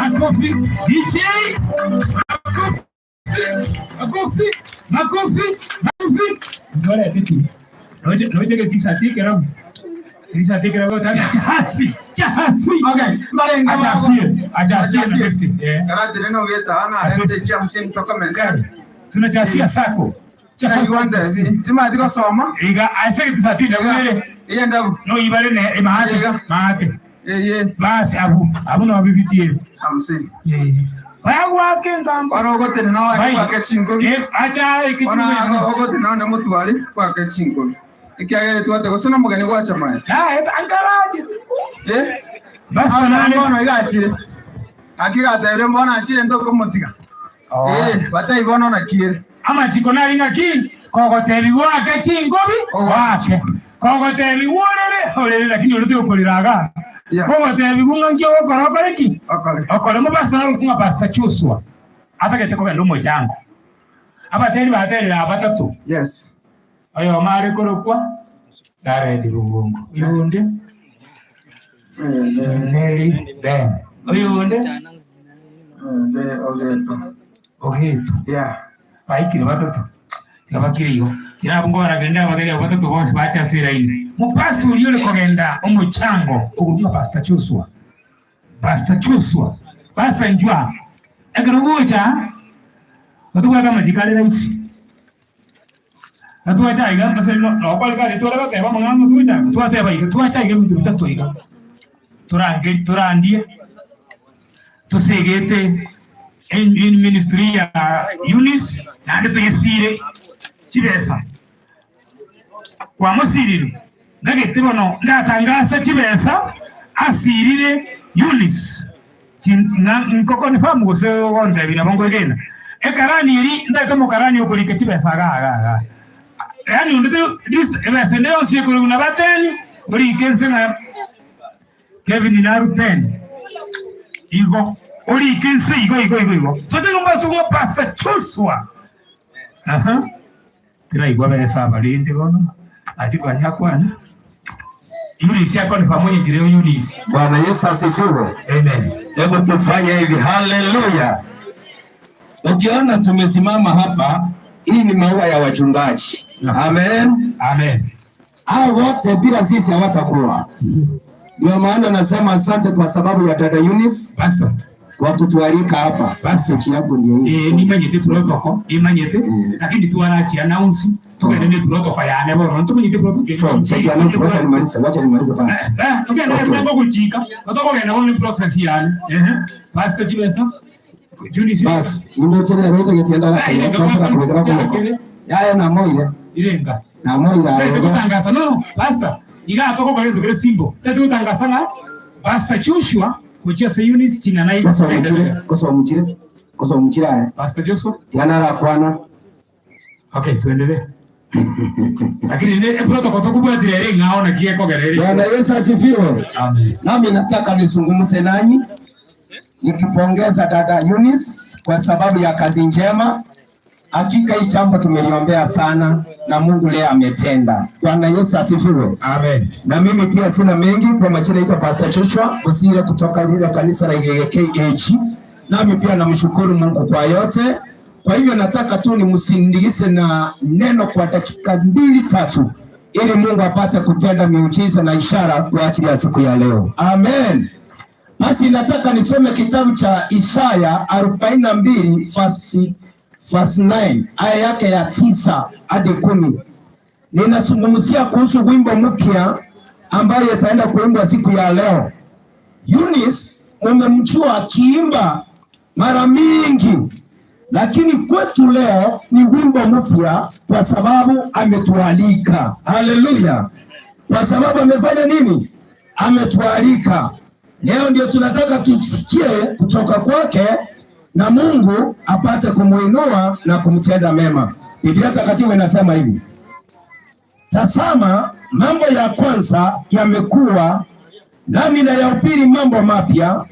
Makofi. DJ. Makofi. Ndole atitu. Noje ke tisati kera. Tisati kera gota chahasi. Okay. Marenga Ajasi na 50. Yeah. Kara direno veta ana hente chia msin toka menga. Tunajasia sako. Chahasi. Tima adiko soma. Iga aseke tisati na ngere. Iya ndabu. No ibale ne mahate. Basi abu na bibitiye. Hamsin. Wake ngamba. Ogote na wa kwa chingo. Acha ikitu. Ogote na mutuali kwa kwa chingo. Ikiagere tuate gusona mugani gwacha maye. Ankaraje. Basi nani bono igachire. Akiga tere mbona achire ndoko mutika. Batai bono na kire. Ama chiko na ringa ki kogoteli wake chingobi wake. Kogoteli wonere olele lakini olote okoliraga. Kogoteli gunga ngyo okorokoreki. Okole mo basa kunga basta chuswa. Abagete ko bendo mojango. Abateli bateli abatatu. Yes. Ayo mare korokwa. Dare di lungungu. Yonde. Neri Ben. Oyonde. Ogeto. Yeah. Paikire batatu. Kabakiriyo. Kirabungo baragenda bagere batatu bose bacha siraine. Mu pastor yule kogenda omuchango ogumya pastor Chuswa. Pastor njwa. Ekerugucha. Batuwa kama jikale raisi. Batuwa chaiga base no kwale kale tola ka ba mangango tuja. Batuwa teba iga tuwa chaiga mtu bitatu iga. Turandie. Tusegete in ministry ya Eunice na ndo yesire Chibesa. Kwa musiriro nagete bono ndatangasa Chibesa asirire Eunice. Nkoko ni famu gose wonde bina bongo gena. Ekarani iri ndaka mo karani okulike Chibesa aga. Yani ndo this ndio siku kuna bateni uri kense na Kevin na Rupen. Igo uri kense igo. Tote ngomba sunga pastor Chuswa. Tira igwa bere saba lindi bono. Azikwa nyakwana. Eunice yako ni pamoja jireo Eunice. Bwana Yesu asifiwe. Amen. Hebu tufanye hivi. Haleluya. Ukiona tumesimama hapa, hii ni maua ya wachungaji. Amen. Hao wote bila sisi hawatakuwa. Ndio maana nasema asante kwa sababu ya dada Eunice. Pastor. Kwa kutualika hapa. Basi yako ndio hii. Ni manyete protocol, imanyete. Lakini tuwanachi announce, tukaenda ni protocol ya ane bora. Tumenyete protocol. Wacha nimalize bana. Tukaenda kwa kuchika. Tukaenda kwa process yani. Pastor Chibesa. Eunice. Basi, ndio chele roho yetienda la kwa. Yaya na moyo. Irenga. Na moyo. Tukutangasa no, pastor. Iga atoko kwa ndio simbo. Tukutangasa na Pastor Joshua kuchia se Eunice china na hiyo. Kosa umchira. Pastor Joshua. Yana la kwana. Okay, tuendelee. Lakini ile protocol tukubwa zile ngaona kieko gerere. Bwana Yesu asifiwe. Amen. Nami nataka nizungumze nanyi nikipongeza dada Eunice kwa sababu ya kazi njema. Hakika hii jambo tumeliombea sana na Mungu leo ametenda. Bwana Yesu asifiwe. Amen. Na mimi pia sina mengi, kwa majina naitwa Pastor Joshua Usire kutoka ile kanisa la KH. Nami pia namshukuru Mungu kwa yote. Kwa hivyo nataka tu nimsindikize na neno kwa dakika 2-3 ili Mungu apate kutenda miujiza na ishara kwa ajili ya siku ya leo. Amen. Basi nataka nisome kitabu cha Isaya 42 verse 9, aya yake ya 9 hadi 10. Ninazungumzia kuhusu wimbo mpya ambayo itaenda kuimbwa siku ya leo. Eunice umemjua akiimba mara mingi, lakini kwetu leo ni wimbo mpya kwa sababu ametualika. Haleluya. Kwa sababu amefanya nini? Ametualika. Leo ndio tunataka tusikie kutoka kwake na Mungu apate kumuinua na kumtenda mema. Biblia Takatifu inasema hivi: tazama, mambo ya kwanza yamekuwa, nami nayahubiri mambo mapya,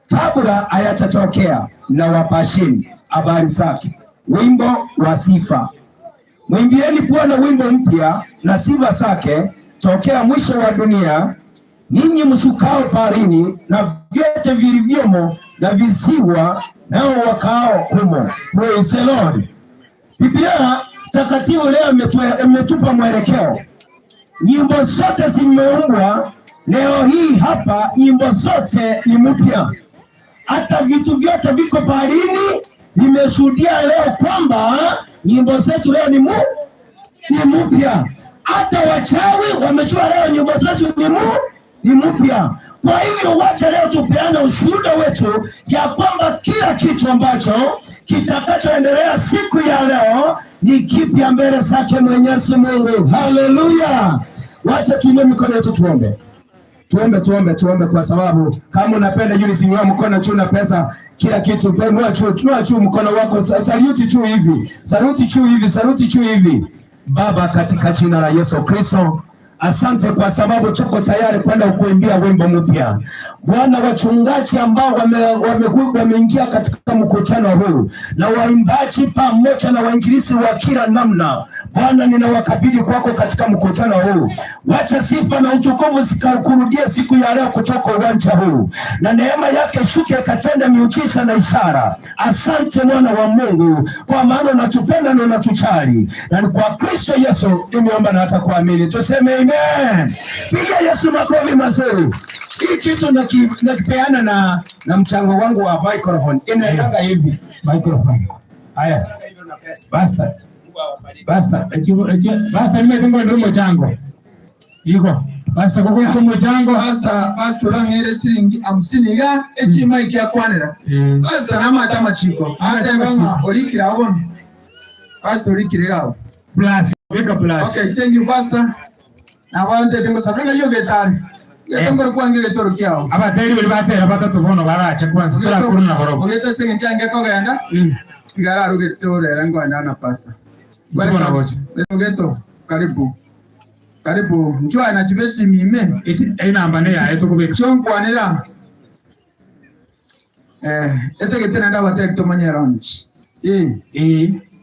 kabla hayatatokea, na wapasheni habari zake. Wimbo wa sifa. Mwimbieni Bwana wimbo mpya na sifa zake tokea mwisho wa dunia, ninyi mshukao baharini na vyote vilivyomo na visiwa nao wakao humo. Praise the Lord. Biblia takatifu leo imetupa mwelekeo. Nyimbo zote zimeumbwa leo hii hapa, nyimbo zote ni mpya. Hata vitu vyote viko baharini vimeshuhudia leo kwamba nyimbo zetu leo ni mpya. Hata wachawi wamejua leo nyimbo zetu ni mpya. Kwa hivyo wacha leo tupeane ushuhuda wetu ya kwamba kila kitu ambacho kitakachoendelea siku ya leo ni kipya mbele zake Mwenyezi Mungu. Haleluya! Wacha tuinue mikono yetu tuombe. Tuombe kwa sababu kama unapenda yule sinywa mkono juu na pesa kila kitu tunua juu mkono wako, saluti juu hivi. Baba, katika jina la Yesu Kristo, asante kwa sababu tuko tayari kwenda kuimbia wimbo mpya. Bwana, wachungaji ambao wameingia katika mkutano huu na waimbaji pamoja na wainjilisti wa kila namna, Bwana, ninawakabidhi kwako katika mkutano huu. Wacha sifa na utukufu zikakurudie siku ya leo kutoka uwanja huu, na neema yake shuke katenda miujiza na ishara. Asante Mwana wa Mungu, kwa maana unatupenda na unatujali, na ni kwa Kristo Yesu nimeomba na hata kuamini. Tuseme amen. Piga Yesu makofi mazuri. Hii kitu nakipeana na mchango wangu wa microphone. Inaenda hivi microphone. Haya. Basta nimetengo ndio mchango. Iko. Basta kwa mchango basta urangere siringi 50 ga echima ikyakwanira. Basta nama chama chiko. Hata ngama olikira abona. Basta olikira yao. Plus, weka plus. Okay, thank you Pastor. Na wante tengo sabrenga yo getari. Tengo kuangile toro kiao. Abateri bali batera batatu bono baracha kwanza tura kuruna borobo. Ogeta senge change ko ganda. Tigara rugetore rango andana Pastor. Bwana wote. Ogeto karibu njoo na chibesi mime. Ina ambane ya etukubika. Chonkwanira. Etegete nda bateri tomanya ranch.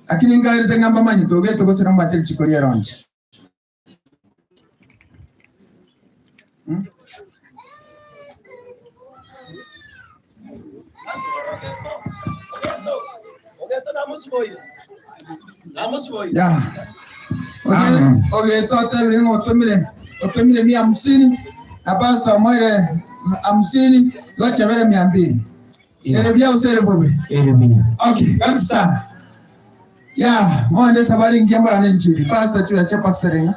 Akini ngai tengamba manyi togeto ko sira bateri chikoria ranch. Ya. Okay, tote vile otomile 150 na basa mwele 50 locha vile 200. Ele bia usere bobe. Ele bia. Okay, karibu sana. Ya, mwende sabari ngiamba na nchini. Pastor tu ya pastor renga.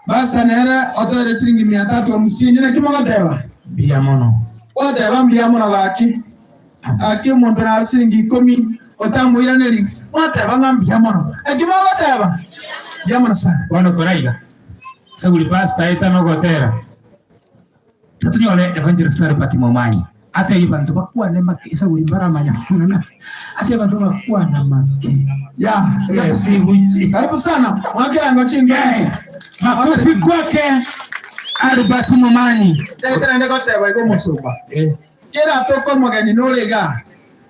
Basa nera otore siringi 350 na kimoga dewa. Bia mono. Ote bambia mono gaki. Aki montana siringi 10 otamuira neli. Ote bangambia mono. Kimoga dewa. Bia mono sana. Wana koraiga. Saguli pasta eta no gotera. Tatunyole evangelist Aribati Momanyi. Ate ibantu bakuwa ne make saguli baramanya. Ate bantu bakuwa na make. Ya, si wichi. Karibu sana. Mwakira ngochinga. Makofi kwake Aribati Momanyi. Tete ndeko teba iko musuba. Kera toko magani nolega.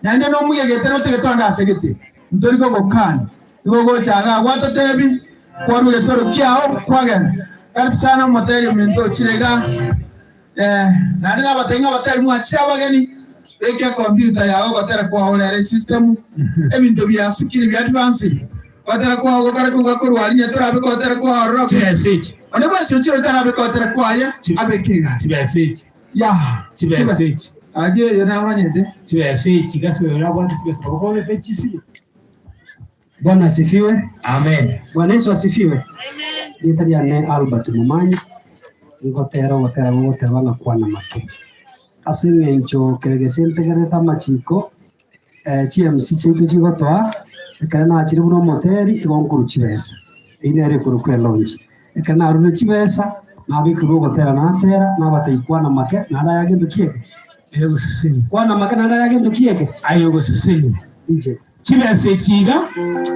Nande no muye getero tegetonda asegete. Ntori ko gokani. Igogo chaga wato tebi. Kwaru getoro kiao kwagana. Karibu sana moteri mento chirega. Nande na batenga bateri mwachira bagani. Eke computer yao batera kwa ole system. Ebintu bya sukiri bya advance. Batera kwa ogara ko gakuru alinya terabe ko batera kwa rock. Chibesich. Ona basi uchiro terabe ko batera kwa ya abekiga. Chibesich. Ya. Chibesich. Aje yona wanyede. Chibesich gasera bwana chibesich ko bebe chisi. Bwana asifiwe. Amen. Bwana Yesu asifiwe. Amen. Nitariane Albert Momanyi. Ngotera wote wala kwa na make. Asingencho kegesente gereta machiko CMC chetu chigotwa kana achiri buno moteri igonkuru chibesa. Ine ari kuru kwe launch. Kana arune chibesa na bikuru gotera na tera na bataikwa na make na nda yake ndukieke. Ego sisini. Kwa na make na nda yake ndukieke. Ayo sisini. Nje. Chibesa chiga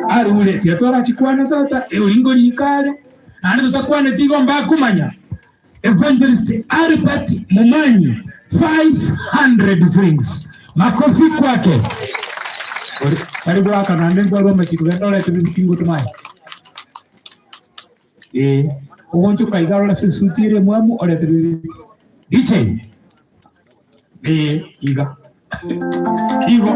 ari ule tiatora chikwana tata ulingo likale. Ani tutakwana tigo mbakumanya. Evangelist Aribati Momanyi 500 shillings. Makofi kwake. Karibu haka na ndengo roma chikwe ndole tubikingo tumai. ugonjo kaigaro la sesutire mwamu ore tiri DJ iga igo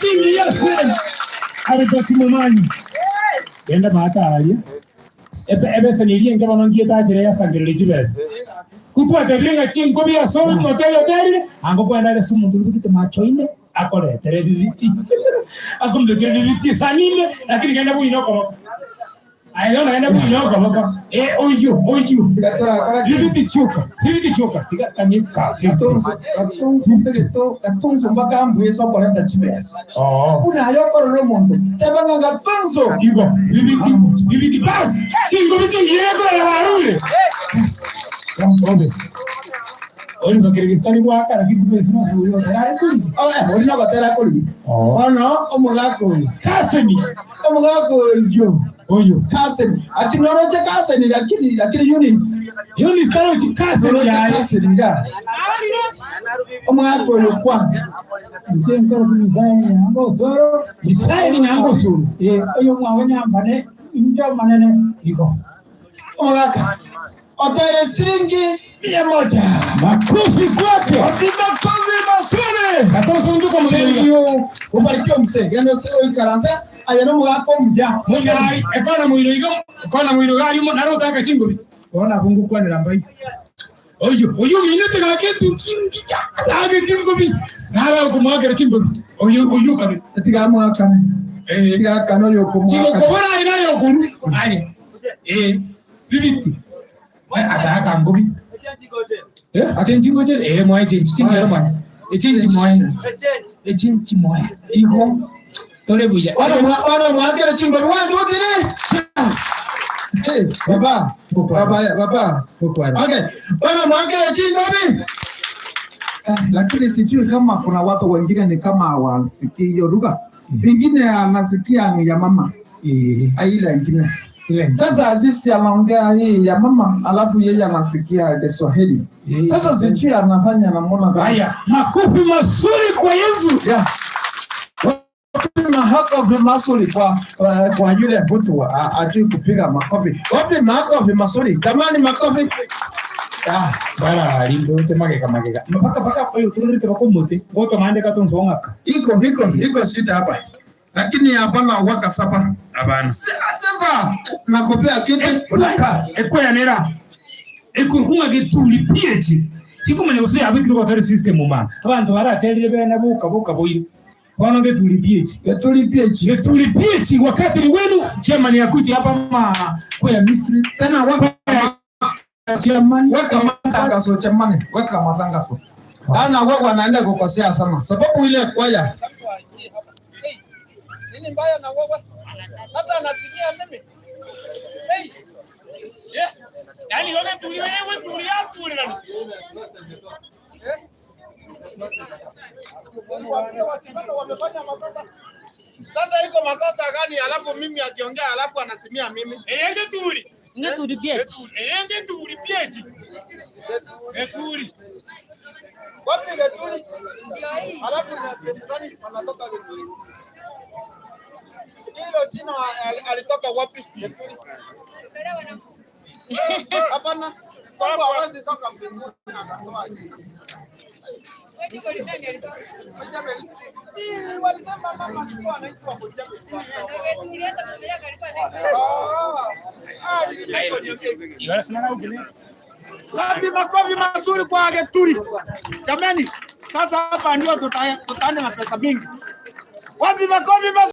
Tingi yes. Alibati Mumanyi. Enda matali. Ebe saniri nke banongie tajire ya sangirire jibese. Kutwa tebinga chingo bya so hotel ango kwenda le sumu ndurukite macho ine akore televiti. Akumbe televiti sanime lakini kenda buinoko. Ayona enda buinoko baka. Oyu. Liviti choka. Tiga kanyika. Gatunzo mbagambu yeso kolenda jibese. Kuna ayoko lo mondo. Tebanga gatunzo. Igo, liviti pass. Chingo bitingi yego ya warule. Oli bakirigistani kwaka lakini tumesema shughuli tayari kuli. Oli na batera kuli. Ono omugako. Kaseni. Omugako jo. Oyo. Kaseni. Ati noroje kaseni lakini Eunice karo chikaseni ya kaseni nda. Omugako yo kwa. Njengo bizaini yango soro. Bizaini yango soro. Oyo mwawanya mbane injo manene iko. Omugaka. Otere siringi 100. Makofi kwake. Makofi mazuri. Katoso nduko mzee. Ubarikiwe mzee. Yano sio ikaranza ayano mugako mja. Muzai ekona mwiro gali mo narota kachingo. Ona bungu kwa nilambai. Oyo minute na ketu kingi ya. Age kingo bi. Nala kumwagera chingo. Oyo kale. Tiga mwaka. Tiga kano yoko mwaka. Chingo kobora ina yokuru. Aye. Bibiti. Ataka ngobi. Achenji goje. Moye chenji moye. Echenji moye. Iko. Tole buya. Wana mwagera chingo. Wana udire. Baba. Okay. Wana mwagera chingo bi. Lakini sijui kama kuna watu wengine ni kama hawasikii hiyo lugha. Pengine anasikia ya mama. Aila ingine. Sasa Azizi anaongea hii ya mama alafu yeye anasikia Kiswahili. Sasa sijui anafanya namna gani. Haya, makofi mazuri kwa Yesu. Yeah. Makofi mazuri kwa yule mtu ajui kupiga makofi. Wapi makofi mazuri? Jamani makofi. Bala lindo temage kamagega. Mpaka oyo turite bakomote. Ngoto maande katonzongaka. Iko shida hapa. Lakini hapana waka sapa. Abana. Sasa nakopea kitu unaka. Ekoya nera. Ekurkunga getuli PH. Tikumene usiye abikiro kwa tari system mama. Abantu baraterire bena buka boyi. Wana getuli PH wakati ni wenu chairman yakuti hapa mama kwa mystery tena waka chairman weka matangazo chairman weka matangazo. Ana wewe wanaenda kukosea sana sababu ile kwaya nini mbaya na wewe hata anasimia mimi yani wewe tulia na sasa iko makosa gani alafu mimi akiongea alafu anasimia mimi ende tuli wapi getuli alafu ni anatoka getuli hilo jina alitoka wapi getuli hapana kwa hawezi toka mbinguni akatoa Wapi makofi mazuri kwa Getuli. Jamani, sasa hapa ndio tutaenda na pesa mingi. Wapi makofi mazuri.